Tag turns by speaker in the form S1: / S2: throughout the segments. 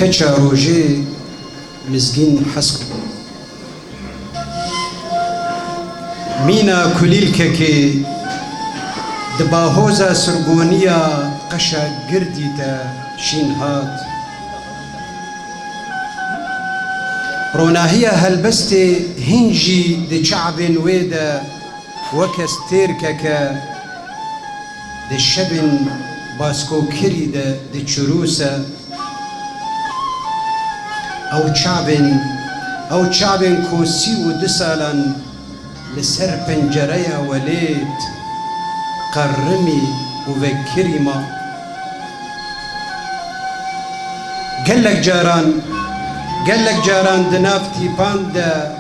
S1: کچا روژه مزگین حسکو مینا کلیل که دباهوزا سرگونیا قشا گردی تا شین هات روناهية هلبست هنجي دي شعب ويدا وكستيركك دي الشبن باسكو كري دي تشروسة أو شعب كوسي ودسالا لسر بنجريا وليت قرمي وذكريما قالك جاران دنافتي باندا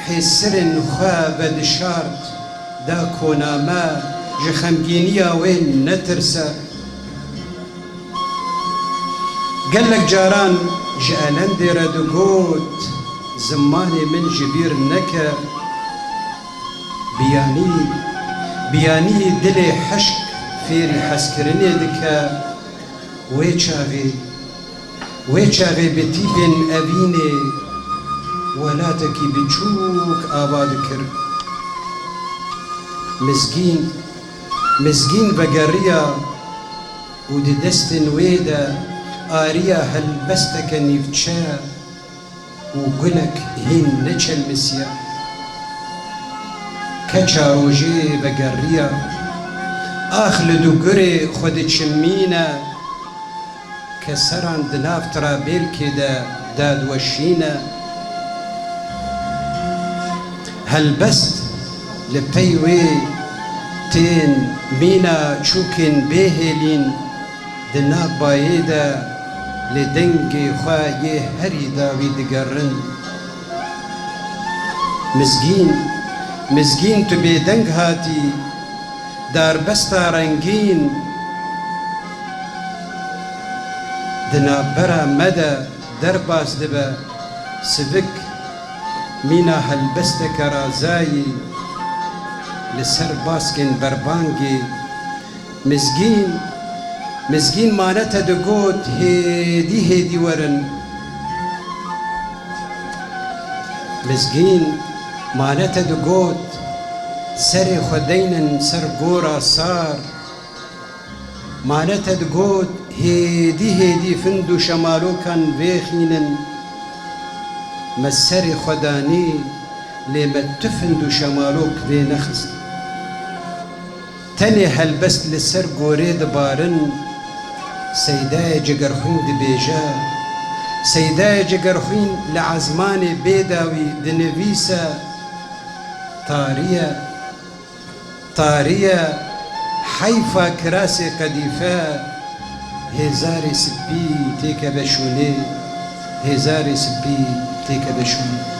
S1: حسرن خواب دشارت دا كونا ما جخمجينيا وين نترسا قالك جاران جالن دي ردقوت زماني من جبير نكا بياني دلي حشك فيري حسكرني دكا ويشاغي بتيبن أبيني ولاتكي بتشوك آبادكر مزگين بقرية ودي دستن ويدا آريا هلبستك نيفتشا وقلك هين نچل مسيا كچا روجي بقرية آخل دوغري خود چمينا كسران دناف ترابيل كده داد وشينا هلبست لبيوي تين مينا چوكين بيهلين دناف بايدا لدنگي خواهي هري داوي دقرن مزگين تو بيدنگ هاتي دار بستا رنگين دنابرا مدى درباس دبا سبك مينا هلبستك رازاي لسر باسكن بربانجي مزگين مانتا دقوت هيدي ورن مزگين مانتا دقوت سر خدين سر قورا صار مانتا دقوت هيدي فندو شمالو كان بيخينن مسري خداني لما تفندو شمالوك بينخست تاني هلبست لسر قوري دبارن سيداي جقرخين دبيجا سيداي جقرخين لعزماني بيداوي دنفيسا طارية حيفا كراسي قديفا هزاري سبي تيكا بشوني هزاري سبي تيكا بشوني